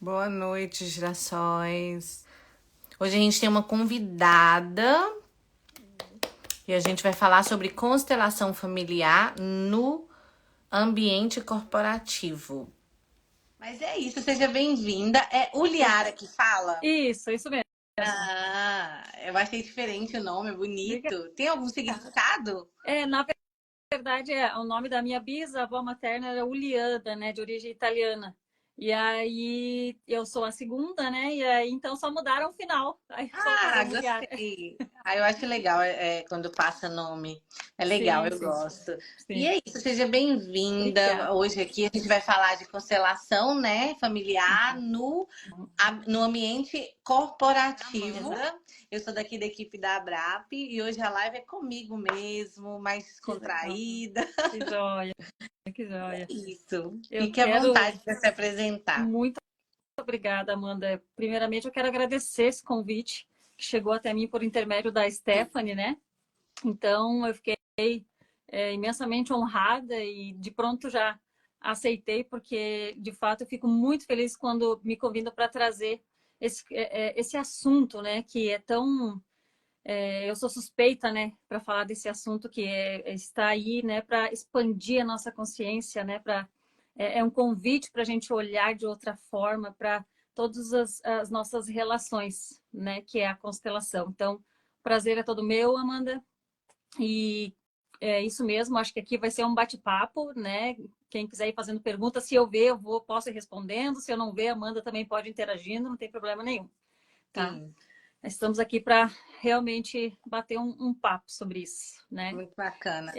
Boa noite, girassóis. Hoje a gente tem uma convidada e a gente vai falar sobre constelação familiar no ambiente corporativo. Mas é isso, seja bem-vinda. É Uliara que fala? Isso mesmo. Ah, eu achei diferente o nome, é Obrigada. bonito. Tem algum significado? Na verdade, o nome da minha bisavó materna era Uliana, né, de origem italiana. E aí eu sou a segunda, né? E aí então só mudaram o final. Aí Ah, colocaram Uliara. gostei. Ah, eu acho legal quando passa nome. É legal, Sim, eu sim, gosto. E sim. é isso, seja bem-vinda. Obrigada. Hoje aqui a gente vai falar de constelação, né, familiar no ambiente corporativo. Exato. Eu sou daqui da equipe da Abrap e hoje a live é comigo mesmo, mais Que legal. descontraída. Que joia, que É joia. isso. Eu Fique à quero vontade para se apresentar. muito obrigada, Amanda. Primeiramente, eu quero agradecer esse convite que chegou até mim por intermédio da Stephanie, né? Então, eu fiquei imensamente honrada e de pronto já aceitei, porque de fato eu fico muito feliz quando me convidam para trazer esse assunto, né? Que é tão. Eu sou suspeita, né, para falar desse assunto que está aí, né, para expandir a nossa consciência, né? É um convite para a gente olhar de outra forma para todas as nossas relações, né? Que é a constelação. Então, o prazer é todo meu, Amanda. E é isso mesmo, acho que aqui vai ser um bate-papo, né? Quem quiser ir fazendo perguntas, se eu ver, posso ir respondendo. Se eu não ver, a Amanda também pode ir interagindo, não tem problema nenhum, tá? Sim, Estamos aqui para realmente bater um papo sobre isso, né? muito bacana.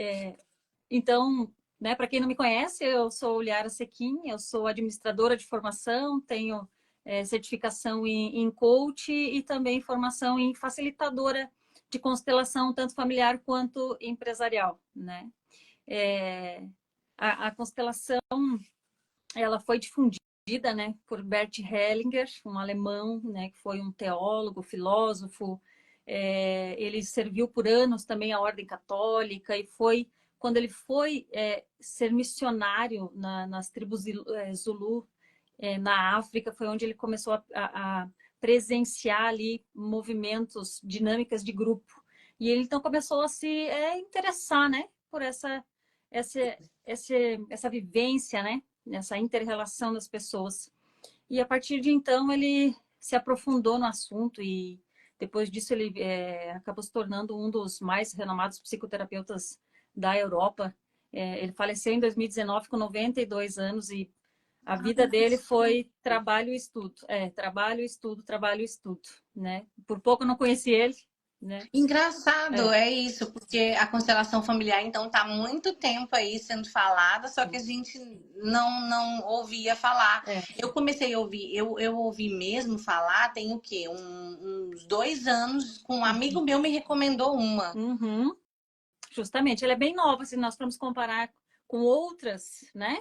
Então, né, para quem não me conhece, eu sou Liara Sequin, eu sou administradora de formação, tenho certificação em coach e também formação em facilitadora de constelação, tanto familiar quanto empresarial, né? É, a constelação, ela foi difundida, né, por Bert Hellinger, um alemão, né, que foi um teólogo, filósofo. Ele serviu por anos também à Ordem Católica e foi quando ele foi ser missionário nas tribos Zulu na África, foi onde ele começou a presenciar ali movimentos, dinâmicas de grupo. E ele então começou a se interessar, né, por essa, essa vivência, né, nessa inter-relação das pessoas. E a partir de então ele se aprofundou no assunto e depois disso ele acabou se tornando um dos mais renomados psicoterapeutas da Europa. Ele faleceu em 2019 com 92 anos e a vida dele foi trabalho e estudo. Trabalho, estudo, trabalho e estudo, né? Por pouco eu não conheci ele, né? Engraçado, É, é isso, porque a constelação familiar, então, está há muito tempo aí sendo falada, só que a gente não ouvia falar. é. Eu comecei a ouvir, eu ouvi mesmo falar, tem o quê? Uns 2 anos, com um amigo meu me recomendou uma. Uhum. Justamente, ela é bem nova, se nós formos comparar com outras, né?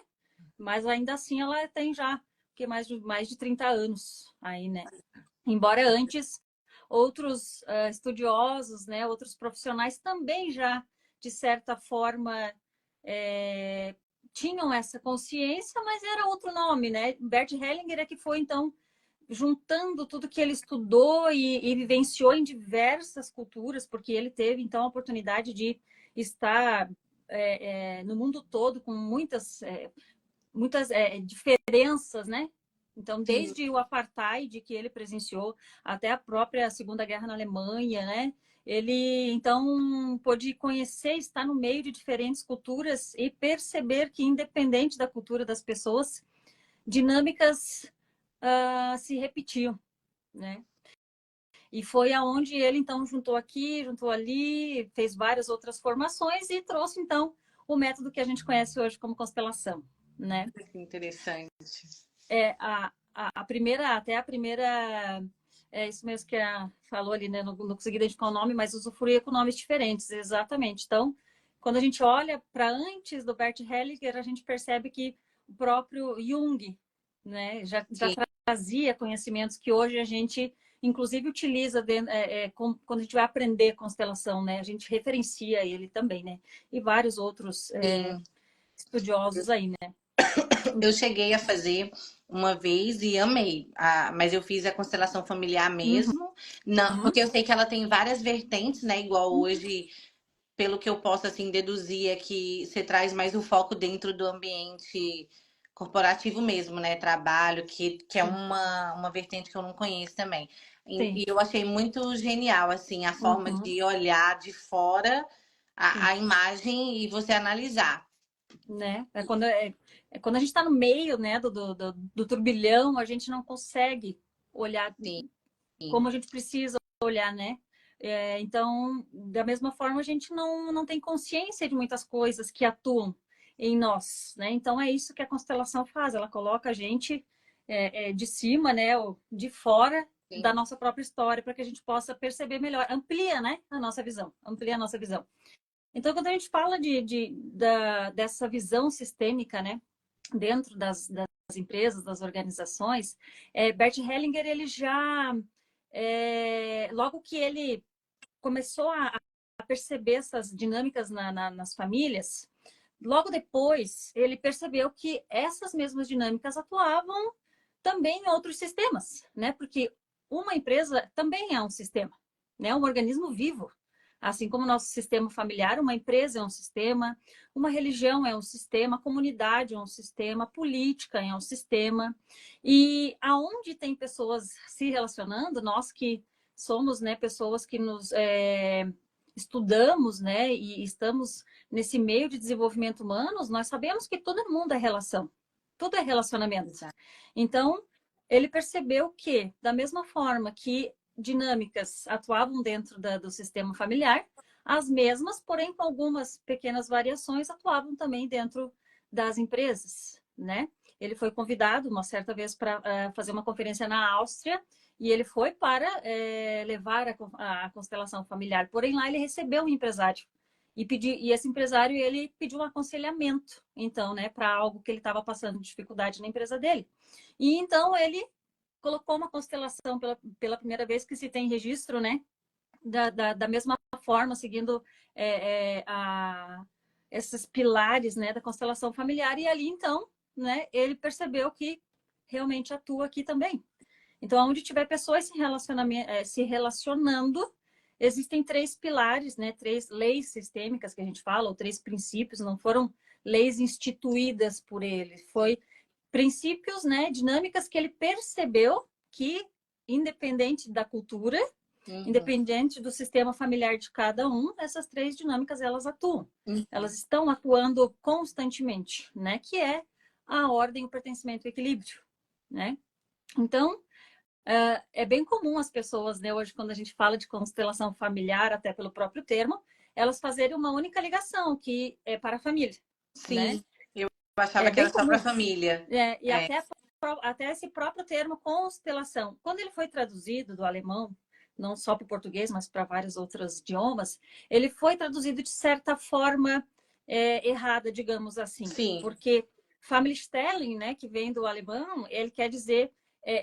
Mas ainda assim ela tem já que mais de 30 anos aí, né? Embora antes outros estudiosos, né, outros profissionais também já, de certa forma, é, tinham essa consciência, mas era outro nome, né? Bert Hellinger é que foi, então, juntando tudo que ele estudou e vivenciou em diversas culturas, porque ele teve, então, a oportunidade de estar no mundo todo com muitas diferenças, né? Então, Sim, desde o apartheid que ele presenciou até a própria Segunda Guerra na Alemanha, né? Ele então pôde conhecer, estar no meio de diferentes culturas e perceber que, independente da cultura das pessoas, dinâmicas se repetiam, né? E foi aonde ele então juntou aqui, juntou ali, fez várias outras formações e trouxe então o método que a gente conhece hoje como constelação, né? que interessante. A primeira, até a primeira, é isso mesmo que a falou ali, né? Não consegui identificar o nome, mas usufruía com nomes diferentes, exatamente. Então, quando a gente olha para antes do Bert Hellinger, a gente percebe que o próprio Jung, né, já Sim. trazia conhecimentos que hoje a gente, inclusive, utiliza quando a gente vai aprender constelação, né? A gente referencia ele também, né? E vários outros Sim. estudiosos aí, né? eu cheguei a fazer uma vez e amei, mas eu fiz a constelação familiar Uhum. mesmo, não, porque eu sei que ela tem várias vertentes, né? Igual Uhum. hoje, pelo que eu posso assim deduzir, é que você traz mais o foco dentro do ambiente corporativo mesmo, né? Trabalho, que é Sim. uma vertente que eu não conheço também. E Sim. eu achei muito genial, assim, a forma Uhum. de olhar de fora Sim. a imagem e você analisar. Né? É quando a gente está no meio, né, do turbilhão, a gente não consegue olhar como a gente precisa olhar, né? Então, da mesma forma, a gente não tem consciência de muitas coisas que atuam em nós, né? Então, é isso que a constelação faz. Ela coloca a gente de cima, né? Ou de fora da Sim. nossa própria história, para que a gente possa perceber melhor. Amplia, né? A nossa visão. Amplia a nossa visão. Então, quando a gente fala dessa visão sistêmica, né? Dentro das empresas, das organizações, Bert Hellinger, ele já logo que ele começou a perceber essas dinâmicas nas famílias, logo depois ele percebeu que essas mesmas dinâmicas atuavam também em outros sistemas, né? Porque uma empresa também é um sistema, né? Um organismo vivo. Assim como o nosso sistema familiar, uma empresa é um sistema, uma religião é um sistema, a comunidade é um sistema, a política é um sistema. E aonde tem pessoas se relacionando, nós que somos, né, pessoas que nos estudamos, né, e estamos nesse meio de desenvolvimento humano, nós sabemos que todo mundo é relação, tudo é relacionamento. Exato. Então, ele percebeu que, da mesma forma que dinâmicas atuavam dentro do sistema familiar, as mesmas, porém com algumas pequenas variações, atuavam também dentro das empresas, né? Ele foi convidado uma certa vez para fazer uma conferência na Áustria e ele foi para levar a constelação familiar. Porém, lá ele recebeu um empresário e esse empresário ele pediu um aconselhamento, então, né, para algo que ele estava passando dificuldade na empresa dele. E então ele colocou uma constelação pela primeira vez que se tem registro, né, da mesma forma, seguindo esses pilares, né, da constelação familiar. E ali, então, né, ele percebeu que realmente atua aqui também. Então, onde tiver pessoas se relacionando, existem três pilares, né? Três leis sistêmicas que a gente fala, ou três princípios, não foram leis instituídas por ele, foi princípios, né? Dinâmicas que ele percebeu que, independente da cultura, Uhum. independente do sistema familiar de cada um, essas três dinâmicas elas atuam. Uhum. Elas estão atuando constantemente, né? Que é a ordem, o pertencimento e o equilíbrio, né? Então, é bem comum as pessoas, né, hoje, quando a gente fala de constelação familiar, até pelo próprio termo, elas fazerem uma única ligação, que é para a família, né? Sim, eu achava É que era bem só para comum. família. E É, até esse próprio termo constelação, quando ele foi traduzido do alemão, não só para o português, mas para vários outros idiomas, ele foi traduzido de certa forma errada, digamos assim, sim, porque Familienstellung, né, que vem do alemão, ele quer dizer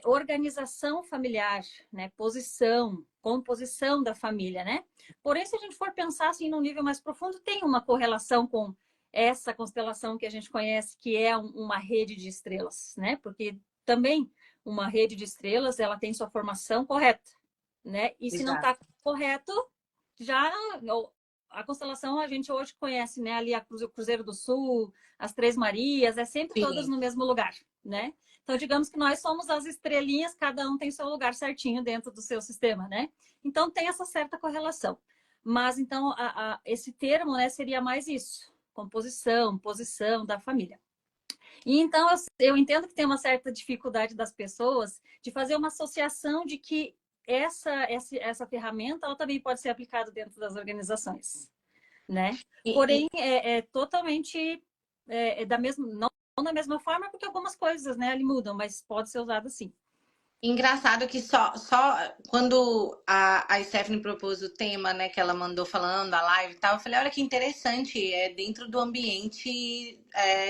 organização familiar, né, posição, composição da família, né? Porém, se a gente for pensar assim num nível mais profundo, tem uma correlação com essa constelação que a gente conhece, que é uma rede de estrelas, né? Porque também uma rede de estrelas, ela tem sua formação correta, né? E se não exato. está correto, já a constelação a gente hoje conhece, né? Ali o Cruzeiro do Sul, as Três Marias, é sempre todas Sim, no mesmo lugar, né? Então, digamos que nós somos as estrelinhas, cada um tem seu lugar certinho dentro do seu sistema, né? Então, tem essa certa correlação. Mas, então, esse termo, né, seria mais isso, composição, posição da família. E então eu entendo que tem uma certa dificuldade das pessoas de fazer uma associação de que essa ferramenta ela também pode ser aplicada dentro das organizações, né? e Porém, é totalmente da mesma, não da mesma forma, porque algumas coisas, né, ali mudam, mas pode ser usado assim. Engraçado que só quando a Stephanie propôs o tema, né, que ela mandou falando, a live e tal, eu falei, olha que interessante, é dentro do ambiente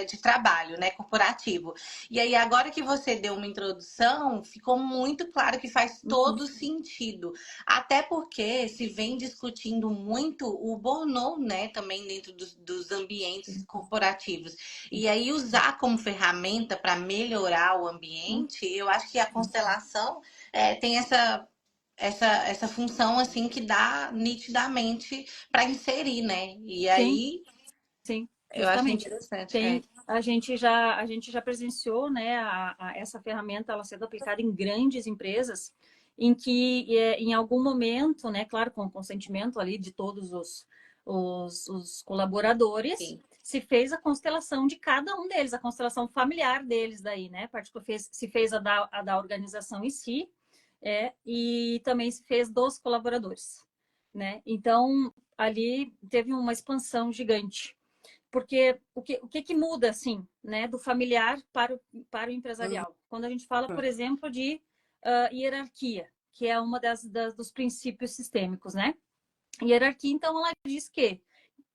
de trabalho, né, corporativo. E aí, agora que você deu uma introdução, ficou muito claro que faz Uhum. todo sentido. Até porque se vem discutindo muito o burnout, né, também dentro dos ambientes corporativos. E aí, usar como ferramenta para melhorar o Uhum. ambiente, eu acho que a constelação tem essa função assim que dá nitidamente para inserir, né? E Sim, aí sim, eu acho justamente. interessante. Tem, a gente já presenciou, né, essa ferramenta ela sendo aplicada em grandes empresas, em que em algum momento, né, claro, com o consentimento ali de todos os colaboradores, Sim, se fez a constelação de cada um deles, a constelação familiar deles daí, né? Se fez a da organização em si, e também se fez dos colaboradores, né? Então, ali teve uma expansão gigante. Porque o que muda, assim, né, do familiar para o empresarial? Quando a gente fala, por exemplo, de hierarquia, que é uma dos princípios sistêmicos, né? Hierarquia, então, ela diz que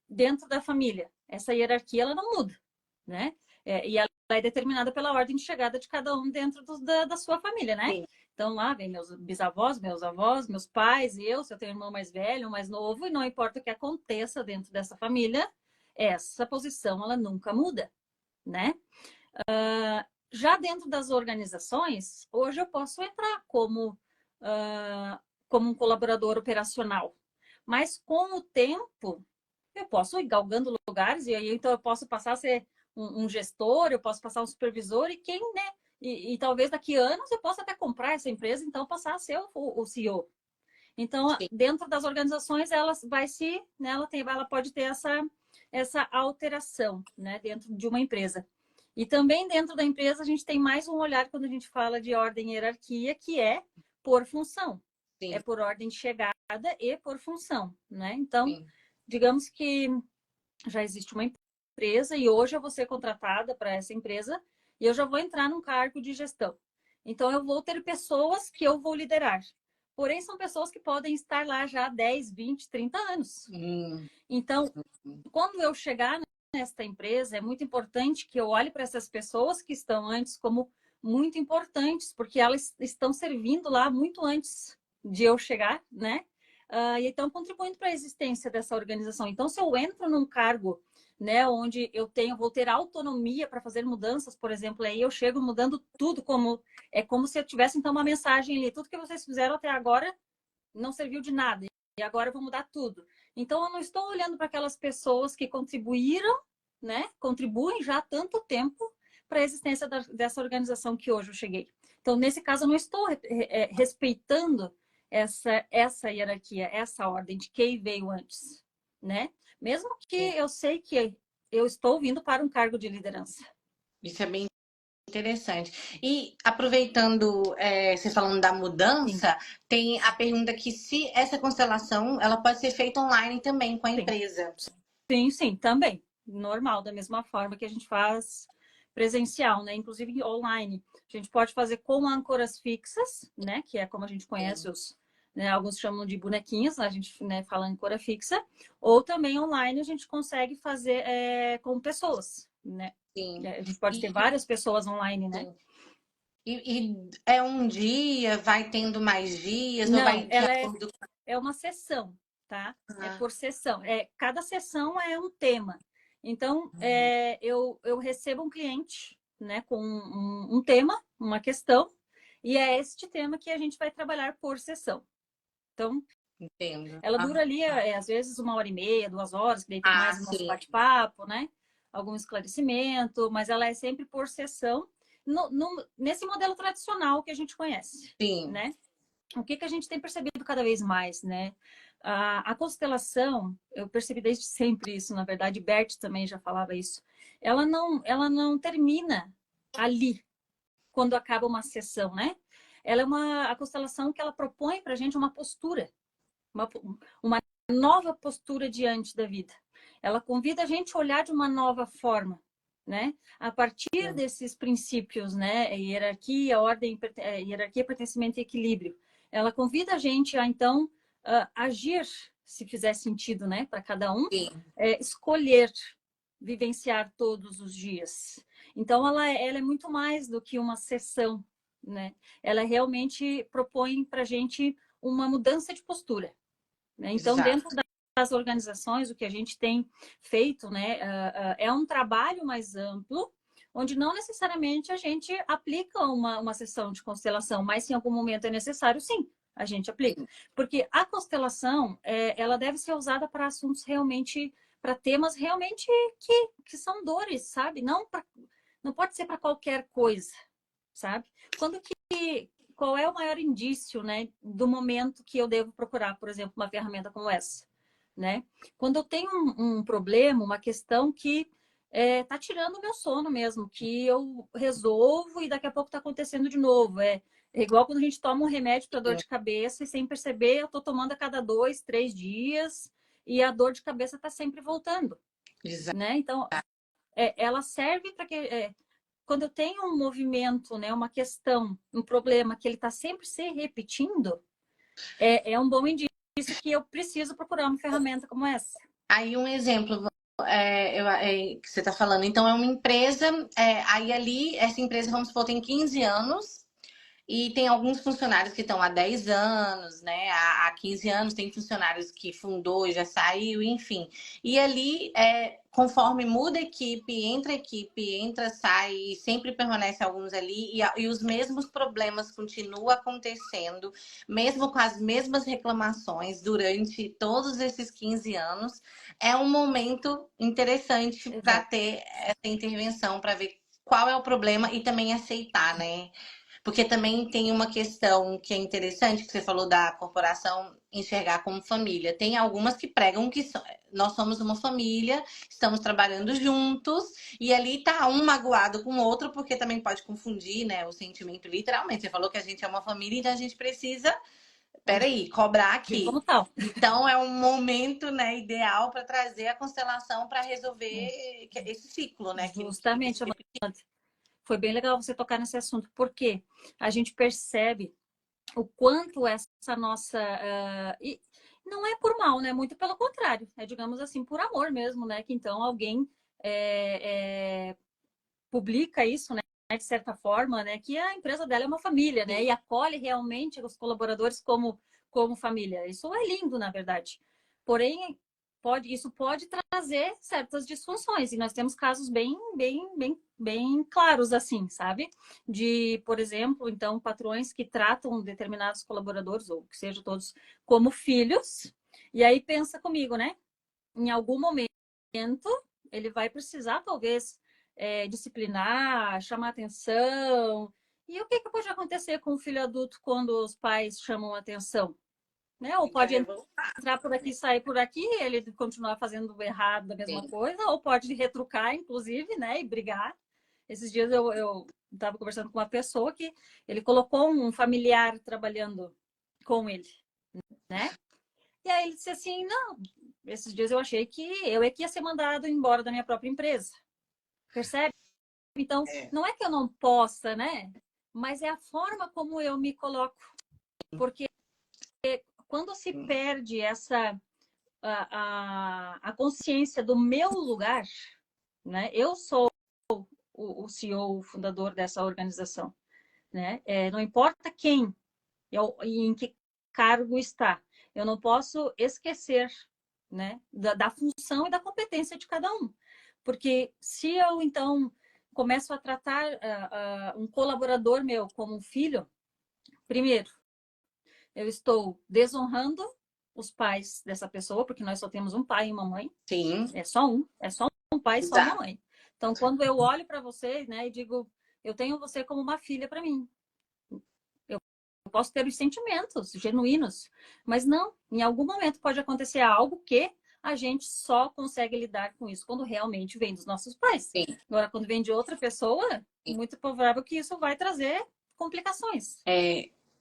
dentro da família, essa hierarquia, ela não muda, né? E ela é determinada pela ordem de chegada de cada um dentro da sua família, né? sim, Então, lá vem meus bisavós, meus avós, meus pais, eu, se eu tenho um irmão mais velho, um mais novo, e não importa o que aconteça dentro dessa família, essa posição, ela nunca muda, né? Já dentro das organizações, hoje eu posso entrar como um colaborador operacional, mas com o tempo, eu posso ir galgando lugares, e aí então eu posso passar a ser um gestor, eu posso passar um supervisor, e quem, né? E talvez daqui a anos eu possa até comprar essa empresa, então passar a ser o CEO. Então, sim. dentro das organizações, né, ela pode ter essa alteração, né, dentro de uma empresa. E também dentro da empresa a gente tem mais um olhar quando a gente fala de ordem e hierarquia, que é por função. É Sim, por ordem de chegada e por função, né? Então, sim. digamos que já existe uma empresa e hoje eu vou ser contratada para essa empresa e eu já vou entrar num cargo de gestão. Então, eu vou ter pessoas que eu vou liderar. Porém, são pessoas que podem estar lá já há 10, 20, 30 anos. Hum, Então, quando eu chegar nesta empresa, é muito importante que eu olhe para essas pessoas que estão antes como muito importantes, porque elas estão servindo lá muito antes de eu chegar, né? E estão contribuindo para a existência dessa organização. Então, se eu entro num cargo, né, onde vou ter autonomia para fazer mudanças, por exemplo, aí eu chego mudando tudo como se eu tivesse então uma mensagem ali, tudo que vocês fizeram até agora não serviu de nada e agora eu vou mudar tudo. Então, eu não estou olhando para aquelas pessoas que contribuíram, né? Contribuem já há tanto tempo para a existência dessa organização que hoje eu cheguei. Então, nesse caso, eu não estou respeitando essa hierarquia, essa ordem de quem veio antes, né? Mesmo que sim. eu sei que eu estou vindo para um cargo de liderança. Isso é bem interessante. E aproveitando, você falando da Sim, mudança, tem a pergunta que se essa constelação ela pode ser feita online também com a sim. empresa. Sim, sim, também. Normal, da mesma forma que a gente faz presencial, né? Inclusive online. A gente pode fazer com âncoras fixas, né? Que é como a gente conhece Sim, né? Alguns chamam de bonequinhos, a gente, né, fala âncora fixa. Ou também online a gente consegue fazer com pessoas, né? sim. A gente pode ter várias pessoas online, né? Sim. E é um dia, vai tendo mais dias, ou Não, vai de ela acordo é uma sessão, tá? com É a... por sessão. Cada sessão é um tema. Então, eu recebo um cliente, né, com um tema, uma questão, e é este tema que a gente vai trabalhar por sessão. Então, Entendo. ela dura ali, às vezes, 1 hora e meia, 2 horas, que daí tem Ah, mais o nosso sim, bate-papo, né? Algum esclarecimento, mas ela é sempre por sessão, nesse modelo tradicional que a gente conhece, sim, né? O que a gente tem percebido cada vez mais, né? A constelação, eu percebi desde sempre isso, na verdade, Bert também já falava isso. Ela não termina ali, quando acaba uma sessão, né? A constelação que ela propõe para a gente uma postura, uma, uma nova postura diante da vida. Ela convida a gente a olhar de uma nova forma, né? A partir desses princípios, né? Hierarquia, ordem, hierarquia, pertencimento e equilíbrio. Ela convida a gente a, então, agir, se fizer sentido, né? Para cada um, escolher vivenciar todos os dias. Então, ela é muito mais do que uma sessão, né? Ela realmente propõe para a gente uma mudança de postura, né? Então, dentro das organizações, o que a gente tem feito, né, é um trabalho mais amplo, onde não necessariamente a gente aplica uma sessão de constelação, mas se em algum momento é necessário, sim, a gente aplica. Porque a constelação, ela deve ser usada para assuntos realmente, para temas realmente que são dores, sabe? Não pode ser para qualquer coisa, sabe? Qual é o maior indício, né, do momento que eu devo procurar, por exemplo, uma ferramenta como essa, né? Quando eu tenho um problema, uma questão que tá tirando o meu sono mesmo, que eu resolvo e daqui a pouco tá acontecendo de novo. É igual quando a gente toma um remédio para dor de cabeça e sem perceber eu tô tomando a cada 2, 3 dias e a dor de cabeça tá sempre voltando, né? Então, ela serve para que quando eu tenho um movimento, né, uma questão, um problema que ele está sempre se repetindo, é um bom indício que eu preciso procurar uma ferramenta como essa. Aí um exemplo que você está falando. Então, é uma empresa, aí ali, essa empresa, vamos supor, tem 15 anos. E tem alguns funcionários que estão há 10 anos, né? Há 15 anos, tem funcionários que fundou e já saiu, enfim. E ali, conforme muda a equipe, entra, sai, e sempre permanece alguns ali, e os mesmos problemas continuam acontecendo, mesmo com as mesmas reclamações durante todos esses 15 anos. É um momento interessante para Exato. ter essa intervenção, para ver qual é o problema e também aceitar, né? Porque também tem uma questão que é interessante, que você falou da corporação enxergar como família. Tem algumas que pregam que nós somos uma família, estamos trabalhando juntos, e ali tá um magoado com o outro, porque também pode confundir, né, o sentimento literalmente. Você falou que a gente é uma família, então a gente precisa, peraí, cobrar Agir aqui. como tal. Então é um momento, né, ideal para trazer a constelação para resolver esse ciclo, né? Que vem Justamente, Amanda. Foi bem legal você tocar nesse assunto, porque a gente percebe o quanto essa nossa. E não é por mal, né? Muito pelo contrário, é, digamos assim, por amor mesmo, né? Que então alguém publica isso, né? De certa forma, né? Que a empresa dela é uma família, né? E acolhe realmente os colaboradores como família. Isso é lindo, na verdade. Porém, isso pode trazer certas disfunções. E nós temos casos bem claros assim, sabe? De, por exemplo, então, patrões que tratam determinados colaboradores, ou que sejam todos, como filhos. E aí pensa comigo, né? Em algum momento ele vai precisar, talvez, disciplinar, chamar atenção. E o que pode acontecer com o filho adulto quando os pais chamam atenção? Né? Ou pode entrar por aqui, sair por aqui, ele continuar fazendo errado da mesma coisa, ou pode retrucar, inclusive, né, e brigar. Esses dias eu estava conversando com uma pessoa que ele colocou um familiar trabalhando com ele, né? E aí ele disse assim, não, esses dias eu achei que eu é que ia ser mandado embora da minha própria empresa. Percebe? Então, não é que eu não possa, né? Mas é a forma como eu me coloco. Porque quando se perde a consciência do meu lugar, né? Eu sou o CEO, o fundador dessa organização, né? Não importa quem e em que cargo está, eu não posso esquecer, né? Da função e da competência de cada um. Porque se eu, então, começo a tratar um colaborador meu como um filho, primeiro, eu estou desonrando os pais dessa pessoa, porque nós só temos um pai e uma mãe. Sim. É só um pai e só uma mãe. Então, quando eu olho para você, né, e digo, eu tenho você como uma filha para mim. Eu posso ter os sentimentos genuínos, mas não, em algum momento pode acontecer algo que a gente só consegue lidar com isso quando realmente vem dos nossos pais. Sim. Agora, quando vem de outra pessoa, muito provável que isso vai trazer complicações.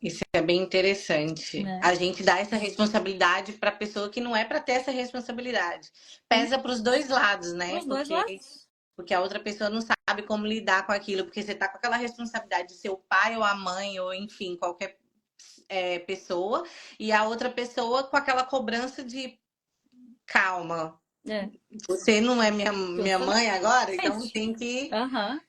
Isso é bem interessante. Né? A gente dá essa responsabilidade para a pessoa que não é para ter essa responsabilidade. Pesa para os dois lados, Para né? os dois Porque lados. porque a outra pessoa não sabe como lidar com aquilo, porque você tá com aquela responsabilidade de ser o pai ou a mãe, ou enfim, qualquer pessoa, e a outra pessoa com aquela cobrança de calma. É, Você não é minha justamente. mãe agora, então tem que Aham.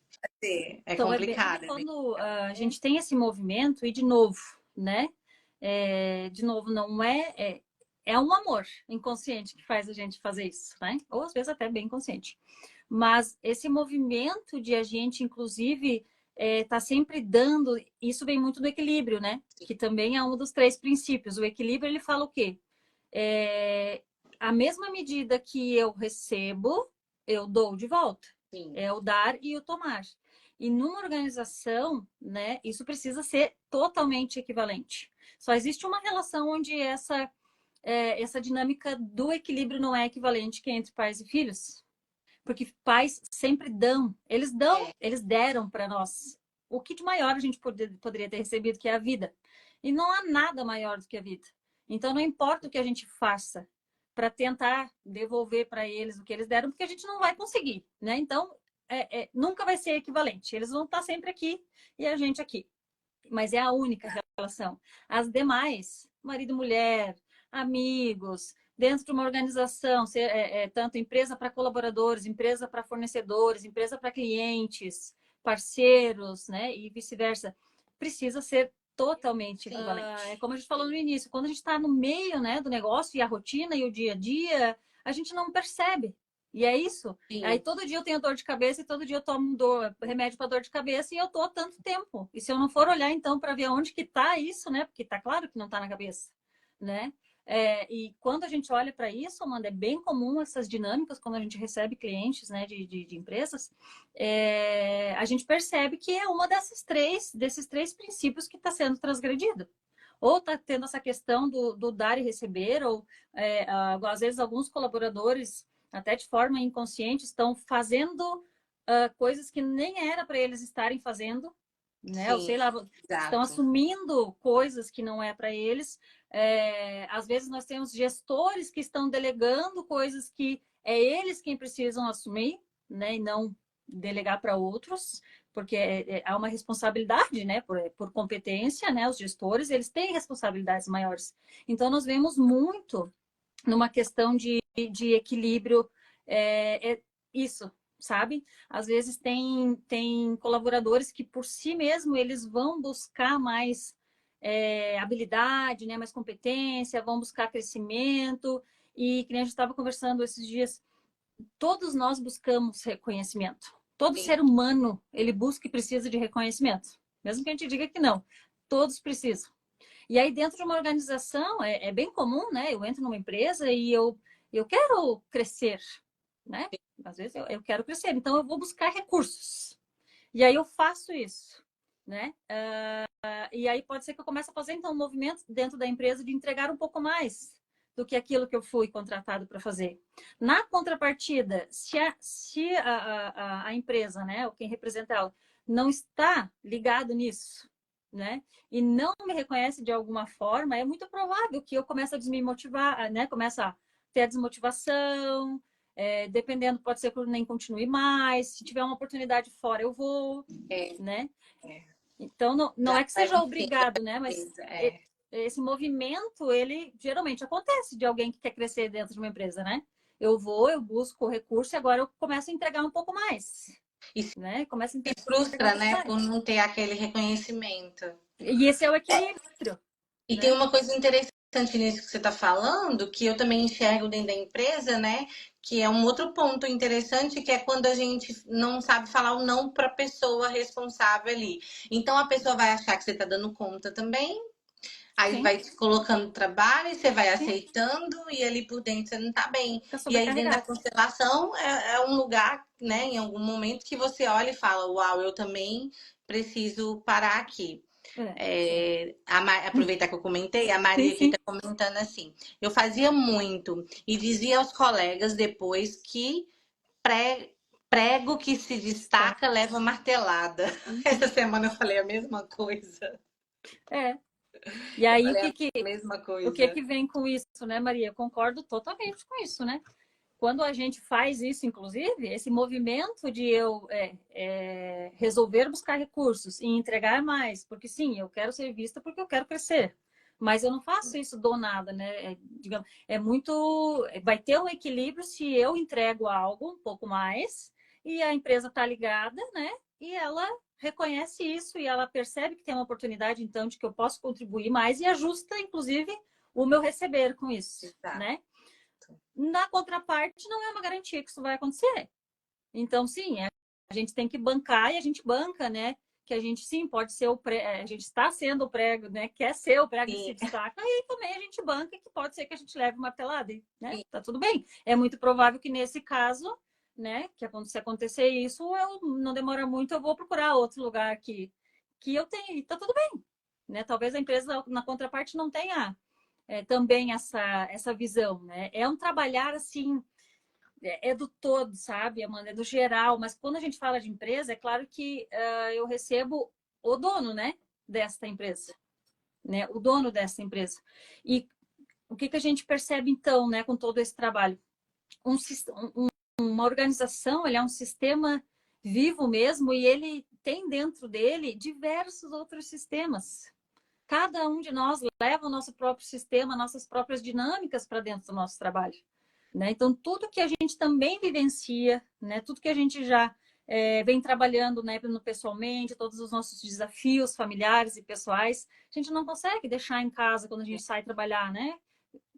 ser. É Então, é bem complicado. quando a gente tem esse movimento, e de novo, né? De novo, não é um amor inconsciente que faz a gente fazer isso, né? Ou às vezes até bem consciente. Mas esse movimento de a gente, inclusive, tá sempre dando, isso vem muito do equilíbrio, né? Que também é um dos 3 princípios. O equilíbrio, ele fala o quê? É, a mesma medida que eu recebo, eu dou de volta. Sim. É o dar e o tomar. E numa organização, né, isso precisa ser totalmente equivalente. Só existe uma relação onde essa dinâmica do equilíbrio não é equivalente, que é entre pais e filhos. Porque pais sempre dão, eles deram para nós o que de maior a gente poderia ter recebido, que é a vida. E não há nada maior do que a vida. Então, não importa o que a gente faça para tentar devolver para eles o que eles deram, porque a gente não vai conseguir, né? Então, nunca vai ser equivalente. Eles vão estar sempre aqui e a gente aqui. Mas é a única relação. As demais, marido e mulher, amigos, dentro de uma organização, tanto empresa para colaboradores, empresa para fornecedores, empresa para clientes, parceiros, né? E vice-versa. Precisa ser totalmente equivalente. É como a gente falou no início, quando a gente está no meio, né, do negócio e a rotina e o dia a dia, a gente não percebe. E é isso. Sim. Aí todo dia eu tenho dor de cabeça e todo dia eu tomo remédio para dor de cabeça e eu tô há tanto tempo. E se eu não for olhar então para ver onde que tá isso, né? Porque tá claro que não tá na cabeça, né? E quando a gente olha para isso, Amanda, é bem comum essas dinâmicas quando a gente recebe clientes, né, de empresas, a gente percebe que é uma desses três princípios que está sendo transgredido. Ou está tendo essa questão do dar e receber, ou às vezes alguns colaboradores, até de forma inconsciente, estão fazendo coisas que nem era para eles estarem fazendo, né? Ou Sim, sei lá, estão exato. assumindo coisas que não é para eles. Às vezes nós temos gestores que estão delegando coisas que é eles quem precisam assumir, né? E não delegar para outros, porque há uma responsabilidade, né? Por competência, né? Os gestores, eles têm responsabilidades maiores. Então, nós vemos muito numa questão de equilíbrio isso, sabe? Às vezes tem colaboradores que por si mesmo eles vão buscar mais habilidade, né? Mais competência, vão buscar crescimento. E que nem a gente estava conversando esses dias, todos nós buscamos reconhecimento. Todo Sim. ser humano, ele busca e precisa de reconhecimento. Mesmo que a gente diga que não. Todos precisam. E aí, dentro de uma organização, é bem comum, né? Eu entro numa empresa e eu quero crescer, né? Às vezes eu quero crescer, então eu vou buscar recursos. E aí eu faço isso, né? E aí pode ser que eu comece a fazer, então, um movimento dentro da empresa de entregar um pouco mais do que aquilo que eu fui contratado para fazer. Na contrapartida, se a empresa, né, ou quem representa ela, não está ligado nisso, né, e não me reconhece de alguma forma, é muito provável que eu comece a desmotivar, né, comece a ter a desmotivação, dependendo, pode ser que eu nem continue mais, se tiver uma oportunidade fora, eu vou, né? Então, não Já é que vai seja obrigado, né? Mas é. esse movimento, ele geralmente acontece de alguém que quer crescer dentro de uma empresa, né? Eu busco o recurso e agora eu começo a entregar um pouco mais, E se né? Começo a entregar um frustra, pouco né, por mais. não ter aquele reconhecimento. E esse é o equilíbrio, E tem né? uma coisa interessante nisso que você está falando, que eu também enxergo dentro da empresa, né? Que é um outro ponto interessante, que é quando a gente não sabe falar o não para a pessoa responsável ali. Então a pessoa vai achar que você está dando conta também, aí Sim, vai te colocando trabalho, e você vai sim, aceitando, e ali por dentro você não tá bem. fica E aí dentro da sobrecarregado. constelação é um lugar, né, em algum momento que você olha e fala, uau, eu também preciso parar aqui. É. Aproveitar que eu comentei, a Sim, Maria aqui sim. está comentando assim. Eu fazia muito e dizia aos colegas depois que pré- prego que se Tá. destaca leva martelada. Essa Uhum. semana eu falei a mesma coisa. É. E Eu aí, falei a mesma o que coisa. vem com isso, né, Maria? Eu concordo totalmente com isso, né? quando a gente faz isso, inclusive, esse movimento de eu resolver buscar recursos e entregar mais, porque sim, eu quero ser vista porque eu quero crescer. Mas eu não faço isso do nada, né? Digamos, vai ter um equilíbrio se eu entrego algo um pouco mais e a empresa está ligada, né? E ela reconhece isso e ela percebe que tem uma oportunidade, então, de que eu posso contribuir mais e ajusta, inclusive, o meu receber com isso, né? Na contraparte, não é uma garantia que isso vai acontecer. Então, sim, a gente tem que bancar e a gente banca, né? Que a gente, sim, pode ser a gente está sendo o prego, né? Quer ser o prego que se destaca, e também a gente banca que pode ser que a gente leve uma pelada, né? Tá tudo bem. É muito provável que nesse caso, né? Que se acontecer isso, eu não demora muito, eu vou procurar outro lugar que eu tenho, e tá tudo bem. Né? Talvez a empresa, na contraparte, não tenha também essa visão, né? É um trabalhar assim, do todo, sabe, Amanda? É do geral, mas quando a gente fala de empresa, é claro que eu recebo o dono, né, desta empresa, né? O dono dessa empresa. E o que a gente percebe então, né, com todo esse trabalho? Uma organização, ele é um sistema vivo mesmo e ele tem dentro dele diversos outros sistemas. Cada um de nós leva o nosso próprio sistema, nossas próprias dinâmicas para dentro do nosso trabalho. Né? Então, tudo que a gente também vivencia, né? Tudo que a gente já vem trabalhando, né, no pessoalmente, todos os nossos desafios familiares e pessoais, a gente não consegue deixar em casa quando a gente sai trabalhar, né?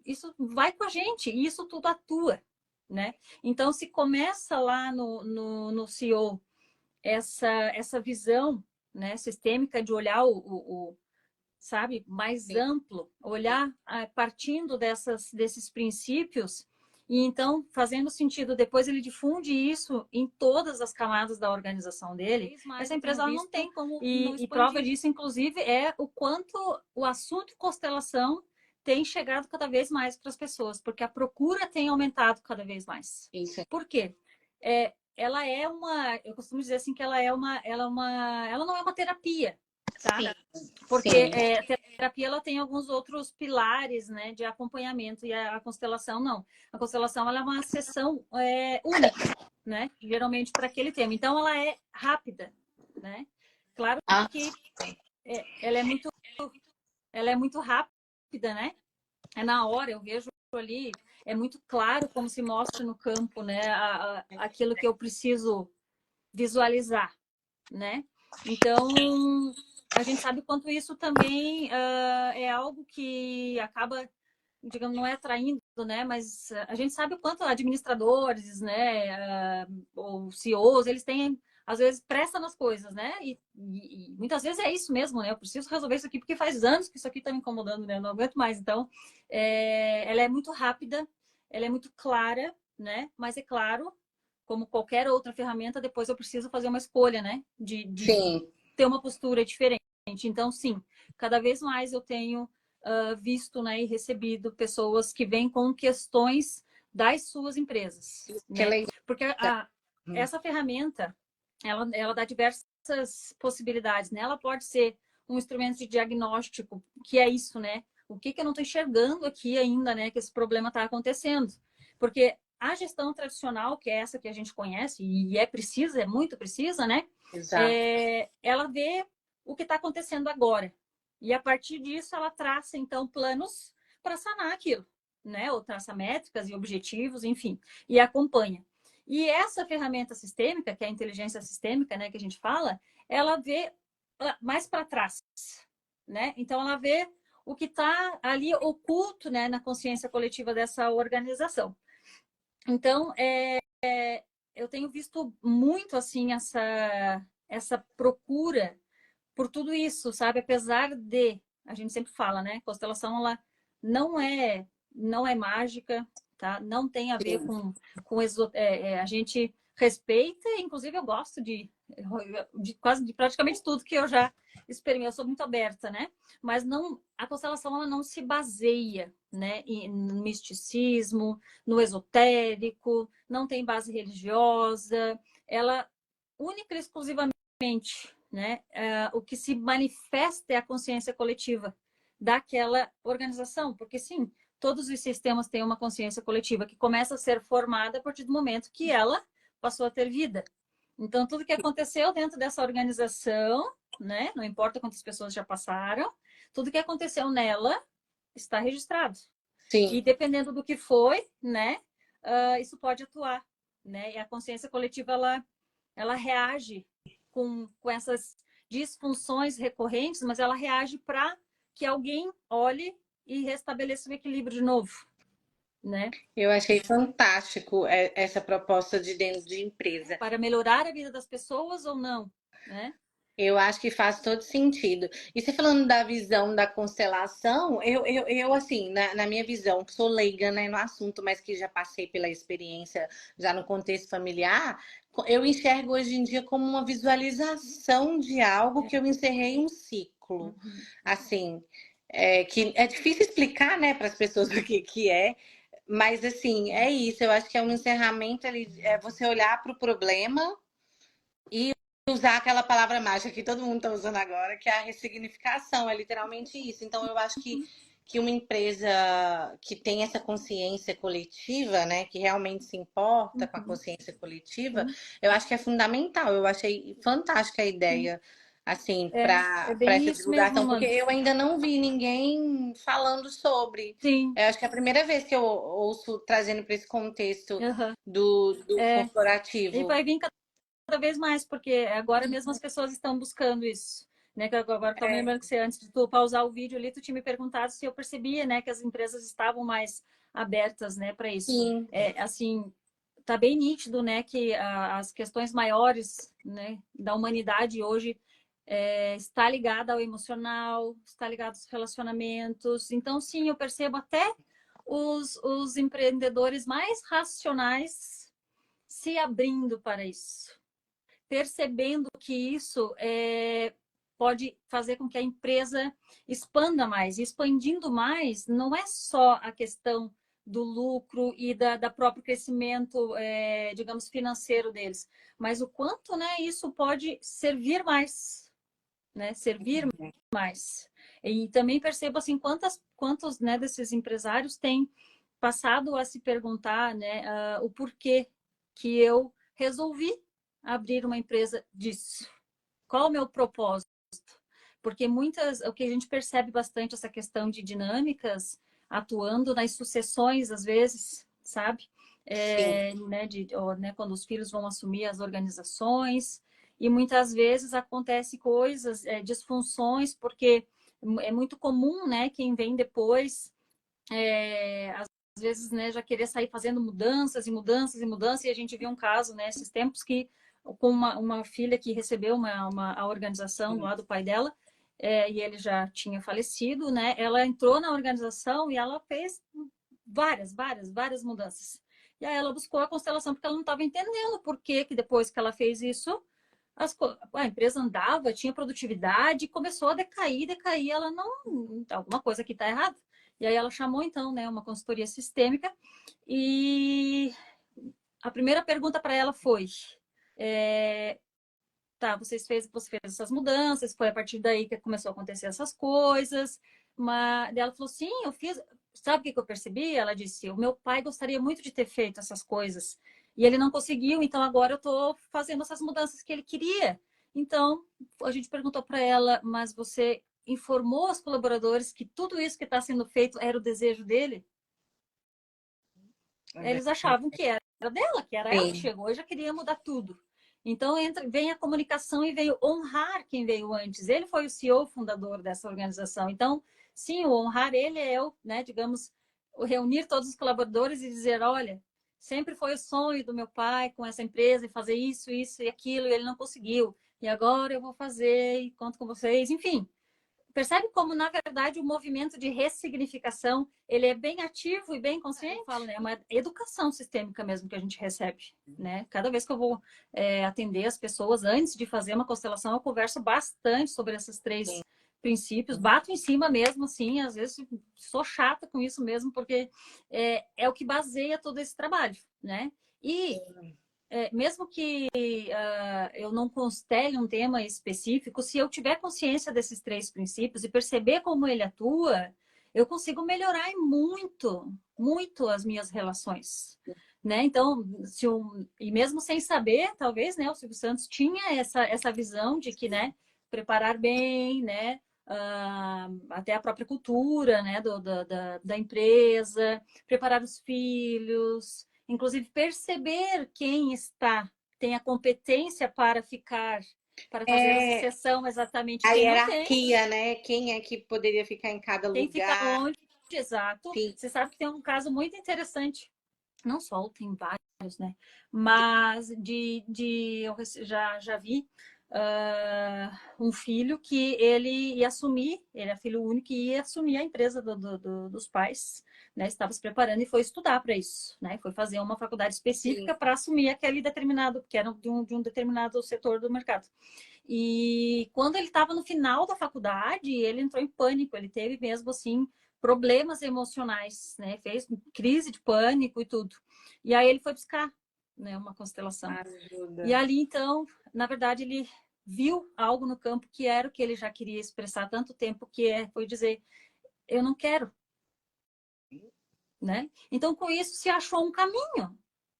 Isso vai com a gente, e isso tudo atua, né? Então, se começa lá no CEO essa visão, né, sistêmica de olhar sabe, mais amplo, olhar partindo desses princípios e então fazendo sentido. Depois ele difunde isso em todas as camadas da organização dele. Essa empresa ela não tem como e prova disso, inclusive, é o quanto o assunto constelação tem chegado cada vez mais para as pessoas, porque a procura tem aumentado cada vez mais. Isso. Por quê? Ela é eu costumo dizer assim que ela não é uma terapia, tá? Sim, porque sim. a terapia ela tem alguns outros pilares, né, de acompanhamento e a constelação não. A constelação ela é uma sessão única, né, geralmente para aquele tema. Então ela é rápida, né? Claro que ela é muito rápida, né? É na hora, eu vejo ali, é muito claro como se mostra no campo, né, aquilo que eu preciso visualizar, né? Então, a gente sabe o quanto isso também é algo que acaba, digamos, não é atraindo, né? Mas a gente sabe o quanto administradores, né, ou CEOs, eles têm, às vezes, pressa nas coisas, né? E muitas vezes é isso mesmo, né? Eu preciso resolver isso aqui porque faz anos que isso aqui está me incomodando, né? Eu não aguento mais. Então, ela é muito rápida, ela é muito clara, né? Mas é claro, como qualquer outra ferramenta, depois eu preciso fazer uma escolha, né? De ter uma postura diferente. Então, sim, cada vez mais eu tenho visto, né, e recebido pessoas que vêm com questões das suas empresas. Né? Porque essa ferramenta, ela dá diversas possibilidades. Né? Ela pode ser um instrumento de diagnóstico, que é isso, né? O que eu não estou enxergando aqui ainda, né? Que esse problema está acontecendo. Porque a gestão tradicional, que é essa que a gente conhece, e é precisa, é muito precisa, né? Ela vê o que está acontecendo agora. E a partir disso, ela traça, então, planos para sanar aquilo, né? Ou traça métricas e objetivos, enfim, e acompanha. E essa ferramenta sistêmica, que é a inteligência sistêmica, né, que a gente fala, ela vê mais para trás, né? Então, ela vê o que está ali oculto, né, na consciência coletiva dessa organização. Então, eu tenho visto muito, assim, essa procura por tudo isso, sabe? Apesar de, a gente sempre fala, né? Constelação, ela não é mágica, tá? Não tem a ver com a gente respeita, inclusive eu gosto de praticamente tudo que eu já experimentei. Eu sou muito aberta, né? Mas não, a constelação ela não se baseia, né, no misticismo, no esotérico, não tem base religiosa, ela única e exclusivamente, né, o que se manifesta é a consciência coletiva daquela organização, porque sim, todos os sistemas têm uma consciência coletiva que começa a ser formada a partir do momento que ela passou a ter vida. Então, tudo que aconteceu dentro dessa organização, né? Não importa quantas pessoas já passaram, tudo que aconteceu nela está registrado. Sim. E dependendo do que foi, né? Isso pode atuar, né? E a consciência coletiva, ela reage com essas disfunções recorrentes, mas ela reage para que alguém olhe e restabeleça o equilíbrio de novo, né? Eu achei fantástico essa proposta de dentro de empresa. Para melhorar a vida das pessoas ou não, né? Eu acho que faz todo sentido. E você falando da visão da constelação, eu assim, na minha visão, que sou leiga, né, no assunto, mas que já passei pela experiência já no contexto familiar, eu enxergo hoje em dia como uma visualização de algo que eu encerrei um ciclo. Assim, que é difícil explicar, né, para as pessoas o que é, mas assim, é isso. Eu acho que é um encerramento ali, é você olhar para o problema e usar aquela palavra mágica que todo mundo está usando agora, que é a ressignificação, é literalmente isso. Então, eu acho que uma empresa que tem essa consciência coletiva, né, que realmente se importa com a consciência coletiva, eu acho que é fundamental. Eu achei fantástica a ideia, assim, É para bem essa isso mesmo, divulgação, porque Amanda. eu ainda não vi ninguém falando sobre. Sim. Eu acho que é a primeira vez que eu ouço trazendo para esse contexto Uhum. do E corporativo. vai vir cada vez mais, porque agora mesmo as pessoas estão buscando isso. Né, que agora estou me lembrando que você, antes de tu pausar o vídeo ali, tu tinha me perguntado se eu percebia, né, que as empresas estavam mais abertas, né, para isso. Sim. Assim, tá bem nítido, né, que as questões maiores, né, da humanidade hoje está ligada ao emocional, está ligada aos relacionamentos. Então, sim, eu percebo até os empreendedores mais racionais se abrindo para isso, percebendo que isso pode fazer com que a empresa expanda mais. E expandindo mais, não é só a questão do lucro e da próprio crescimento, digamos, financeiro deles, mas o quanto, né, isso pode servir mais, né, servir mais. E também percebo assim quantos, né, desses empresários têm passado a se perguntar, né, o porquê que eu resolvi abrir uma empresa disso. Qual o meu propósito? Porque o que a gente percebe bastante essa questão de dinâmicas atuando nas sucessões, às vezes, sabe? Né, quando os filhos vão assumir as organizações, e muitas vezes acontece coisas, disfunções, porque é muito comum, né, quem vem depois, às vezes, né, já querer sair fazendo mudanças e mudanças e mudanças, e a gente viu um caso, né, esses tempos que com uma filha que recebeu a organização lá do pai dela, e ele já tinha falecido, né, ela entrou na organização e ela fez várias mudanças. E aí ela buscou a constelação porque ela não estava entendendo por que depois que ela fez isso, a empresa andava, tinha produtividade, começou a decair, ela não, alguma coisa aqui está errada. E aí ela chamou então, né, uma consultoria sistêmica e a primeira pergunta para ela foi: tá, você fez essas mudanças, foi a partir daí que começou a acontecer essas coisas. Mas ela falou: sim, eu fiz. Sabe o que eu percebi? Ela disse: o meu pai gostaria muito de ter feito essas coisas e ele não conseguiu, então agora eu estou fazendo essas mudanças que ele queria. Então a gente perguntou para ela: mas você informou os colaboradores que tudo isso que está sendo feito era o desejo dele? Eles achavam que era dela, que era ela que chegou e já queria mudar tudo. Então vem a comunicação e veio honrar quem veio antes. Ele foi o CEO fundador dessa organização. Então, sim, o honrar ele é o, né, digamos, o reunir todos os colaboradores e dizer: olha, sempre foi o sonho do meu pai com essa empresa e fazer isso, isso e aquilo, e ele não conseguiu. E agora eu vou fazer e conto com vocês. Enfim, percebe como, na verdade, o movimento de ressignificação, ele é bem ativo e bem consciente? Eu falo, né? É uma educação sistêmica mesmo que a gente recebe, né? Cada vez que eu vou atender as pessoas, antes de fazer uma constelação, eu converso bastante sobre esses três princípios, bato em cima mesmo, assim, às vezes sou chata com isso mesmo, porque é o que baseia todo esse trabalho, né? E mesmo que eu não constele um tema específico, se eu tiver consciência desses três princípios e perceber como ele atua, eu consigo melhorar muito, muito as minhas relações. Né? Então, e mesmo sem saber, talvez, né, o Silvio Santos tinha essa visão de que, né, preparar bem, né, até a própria cultura, né, da empresa, preparar os filhos, inclusive perceber quem tem a competência para ficar, para fazer a É sucessão exatamente a quem não tem. hierarquia, né? Quem é que poderia ficar em cada Quem fica lugar. onde, exato. Sim, Você sabe que tem um caso muito interessante, não só, tem vários, né? Mas eu já vi um filho que ele ia assumir, ele é filho único e ia assumir a empresa dos pais, né? Estava se preparando e foi estudar para isso, né? Foi fazer uma faculdade sim. específica para assumir aquele determinado, que era de um determinado setor do mercado. E quando ele estava no final da faculdade, ele entrou em pânico, ele teve mesmo assim problemas emocionais, né? Fez crise de pânico e tudo. E aí ele foi buscar, né, uma constelação. Ajuda. E ali então, na verdade, ele viu algo no campo que era o que ele já queria expressar há tanto tempo, foi dizer, eu não quero, né? Então com isso se achou um caminho.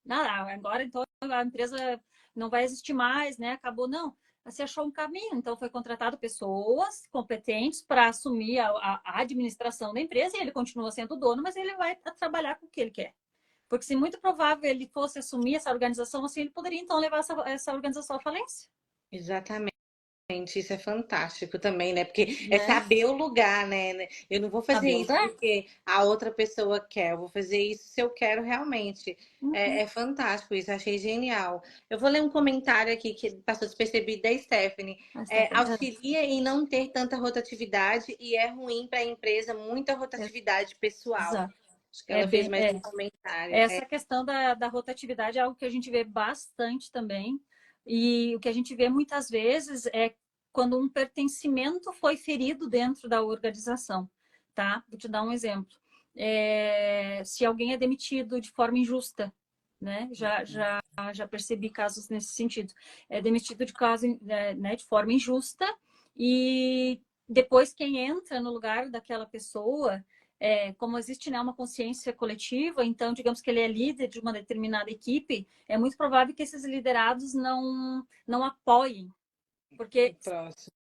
Agora então a empresa não vai existir mais, né? Acabou não. Se achou um caminho, então foi contratado pessoas competentes para assumir a administração da empresa e ele continua sendo dono, mas ele vai trabalhar com o que ele quer. Porque se muito provável ele fosse assumir essa organização, assim, ele poderia então levar essa organização à falência, Exatamente. Isso é fantástico também, né? Porque é né? saber o lugar, né? Eu não vou fazer Saber o isso lugar. porque a outra pessoa quer, eu vou fazer isso se eu quero realmente. Uhum. É fantástico isso, achei genial. Eu vou ler um comentário aqui que passou despercebido da Stephanie. A Stephanie. Auxilia em não ter tanta rotatividade e é ruim para a empresa muita rotatividade pessoal. Exato. Acho que ela fez mais um É, comentário. essa questão da rotatividade é algo que a gente vê bastante também. E o que a gente vê muitas vezes é quando um pertencimento foi ferido dentro da organização, tá? Vou te dar um exemplo. Se alguém é demitido de forma injusta, né? Já percebi casos nesse sentido. É demitido né, de forma injusta e depois quem entra no lugar daquela pessoa como existe, né, uma consciência coletiva, então, digamos que ele é líder de uma determinada equipe, é muito provável que esses liderados não apoiem, O porque próximo.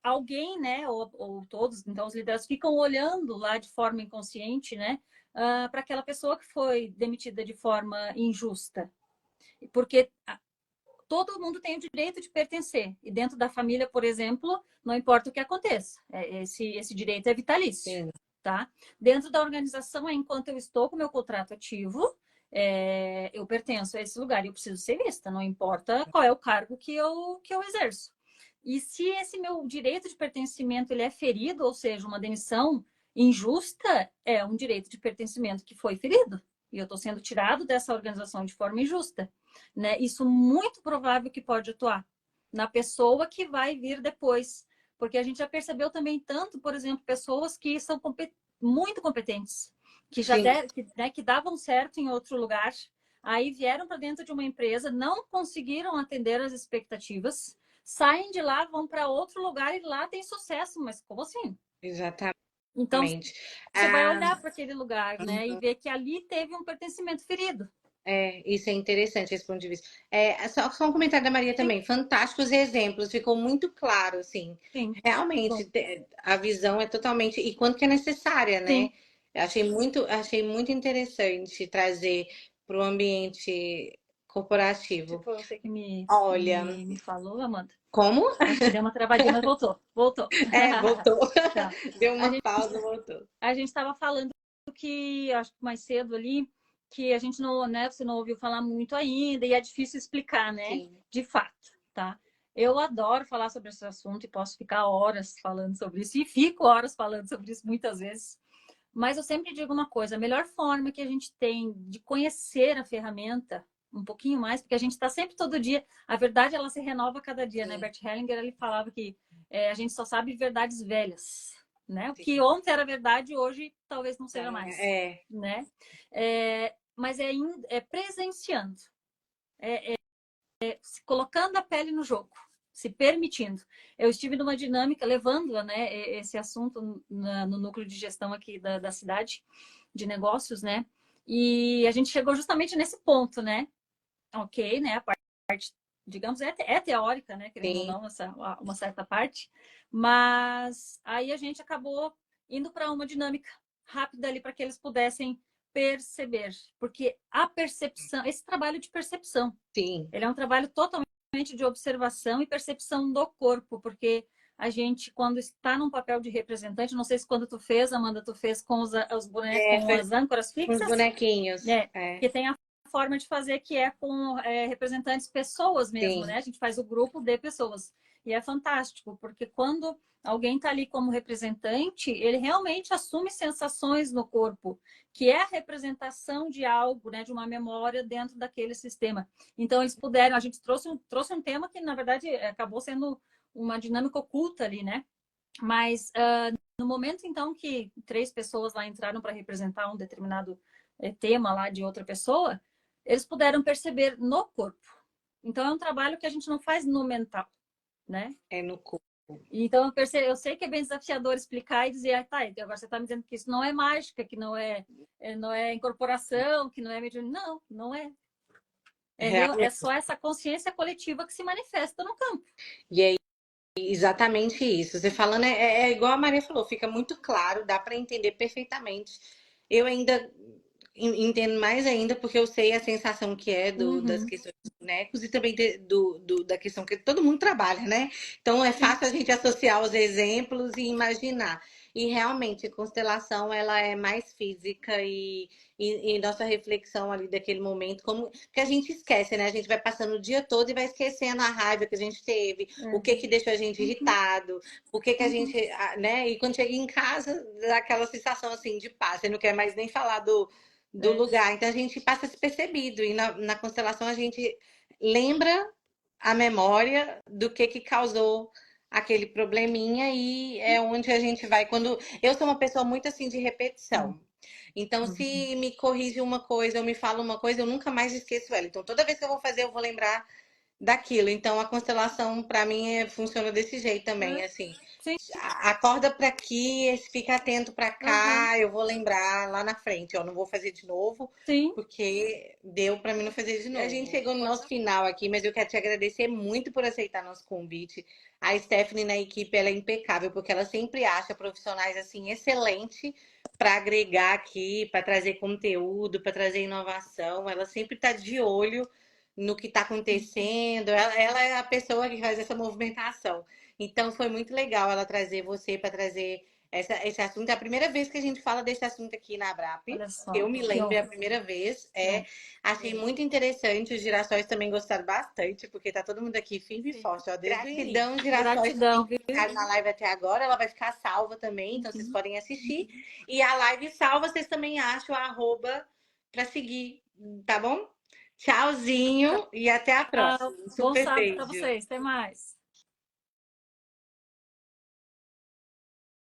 alguém, né, ou todos, então os liderados ficam olhando lá de forma inconsciente, né, para aquela pessoa que foi demitida de forma injusta, porque todo mundo tem o direito de pertencer, e dentro da família, por exemplo, não importa o que aconteça, esse direito é vitalício. Sim. Tá? Dentro da organização, enquanto eu estou com o meu contrato ativo, eu pertenço a esse lugar e eu preciso ser vista, não importa qual é o cargo que eu exerço. E se esse meu direito de pertencimento ele é ferido, ou seja, uma demissão injusta, é um direito de pertencimento que foi ferido. E eu estou sendo tirado dessa organização de forma injusta. Né? Isso muito provável que pode atuar na pessoa que vai vir depois. Porque a gente já percebeu também tanto, por exemplo, pessoas que são muito competentes, que já Sim. que davam certo em outro lugar, aí vieram para dentro de uma empresa, não conseguiram atender as expectativas, saem de lá, vão para outro lugar e lá tem sucesso. Mas como assim? Exatamente. Então, você vai Ah, olhar para aquele lugar, né, e ver que ali teve um pertencimento ferido. isso é interessante esse ponto de vista. Só um comentário da Maria Sim, também. Fantásticos exemplos, ficou muito claro, assim. sim. Bom, Realmente, a visão é totalmente. E quanto que é necessária, né? sim. Eu achei muito interessante trazer para o ambiente corporativo. Foi você que Olha, me falou, Amanda? como? Acho que deu uma travadinha, mas voltou. Voltou. Voltou. Tá. Deu A uma gente pausa, voltou. a gente estava falando que, acho que mais cedo ali, que a gente não, né, você não ouviu falar muito ainda e é difícil explicar, né? Sim, De fato, tá? Eu adoro falar sobre esse assunto e posso ficar horas falando sobre isso e fico horas falando sobre isso muitas vezes. Mas eu sempre digo uma coisa, a melhor forma que a gente tem de conhecer a ferramenta um pouquinho mais, porque a gente está sempre todo dia, a verdade ela se renova cada dia, né? sim, Bert Hellinger ele falava que a gente só sabe verdades velhas, né? O que sim. ontem era verdade, hoje talvez não Já seja não mais, é. né? Mas presenciando, se colocando a pele no jogo. se permitindo. Eu estive numa dinâmica levando, né, esse assunto no núcleo de gestão aqui da cidade de negócios, né? E a gente chegou justamente nesse ponto, né? Ok, né? A parte, digamos, é teórica, né? Querendo ou Sim. não, uma certa parte. Mas aí a gente acabou indo para uma dinâmica rápida ali para que eles pudessem perceber. Porque a percepção, esse trabalho de percepção, Sim. ele é um trabalho totalmente de observação e percepção do corpo, porque a gente, quando está num papel de representante, não sei se quando tu fez, Amanda, tu fez com os bonecos, com Foi as âncoras com os fixas, bonequinhos. né? Que tem a forma de fazer que é com representantes pessoas mesmo, Sim. né? A gente faz o grupo de pessoas. E é fantástico, porque quando alguém está ali como representante, ele realmente assume sensações no corpo, que é a representação de algo, né? De uma memória dentro daquele sistema. Então, eles puderam, a gente trouxe um tema que, na verdade, acabou sendo uma dinâmica oculta ali, né? Mas no momento, então, que 3 pessoas lá entraram para representar um determinado tema lá de outra pessoa, eles puderam perceber no corpo. Então, é um trabalho que a gente não faz no mental, né? É no corpo. Então, eu sei que é bem desafiador explicar e dizer, tá, agora você está me dizendo que isso não é mágica, que não é incorporação, que não é mediunidade. Não, não é. Entendeu? É Realmente. só essa consciência coletiva que se manifesta no campo. E é exatamente isso. Você falando é igual a Maria falou, fica muito claro, dá para entender perfeitamente. Eu ainda entendo mais ainda porque eu sei a sensação que é das Uhum. questões dos bonecos e também da questão que todo mundo trabalha, né? Então é Sim, fácil a gente associar os exemplos e imaginar. E realmente, constelação ela é mais física e nossa reflexão ali daquele momento, como que a gente esquece, né? A gente vai passando o dia todo e vai esquecendo a raiva que a gente teve, o é. que deixou a gente Uhum. irritado, o que a Uhum. gente, né? E quando chega em casa, dá aquela sensação assim de paz, você não quer mais nem falar do É. lugar. Então a gente passa despercebido. E na constelação a gente lembra a memória do que causou aquele probleminha e é onde a gente vai. Quando eu sou uma pessoa muito assim de repetição. Então, Uhum. se me corrige uma coisa, eu me falo uma coisa, eu nunca mais esqueço ela. Então, toda vez que eu vou fazer, eu vou lembrar daquilo. Então, a constelação, para mim, funciona desse jeito também, É. assim. Sim. Acorda para aqui, fica atento para Uhum. cá, eu vou lembrar lá na frente, ó, não vou fazer de novo, Sim. porque deu para mim não fazer de novo. A gente chegou no nosso final aqui, mas eu quero te agradecer muito por aceitar nosso convite. A Stephanie na equipe, ela é impecável, porque ela sempre acha profissionais assim excelentes para agregar aqui, para trazer conteúdo, para trazer inovação. Ela sempre está de olho no que está acontecendo. Ela é a pessoa que faz essa movimentação. Então foi muito legal ela trazer você para trazer esse assunto. É a primeira vez que a gente fala desse assunto aqui na Abrap. Olha Que eu só, me que lembro, é a honra, primeira vez. que honra. Achei muito interessante. Os girassóis também gostaram bastante, porque tá todo mundo aqui firme e Sim. forte, ó, desde Gratidão, girassóis também Gratidão, que viu? ficaram na live até agora. Ela vai ficar salva também, então vocês Uhum. podem assistir. E a live salva, vocês também acham a arroba para seguir, tá bom? Tchauzinho e até a Tchau. próxima. Um Bom super sábado para beijo. vocês. Até mais.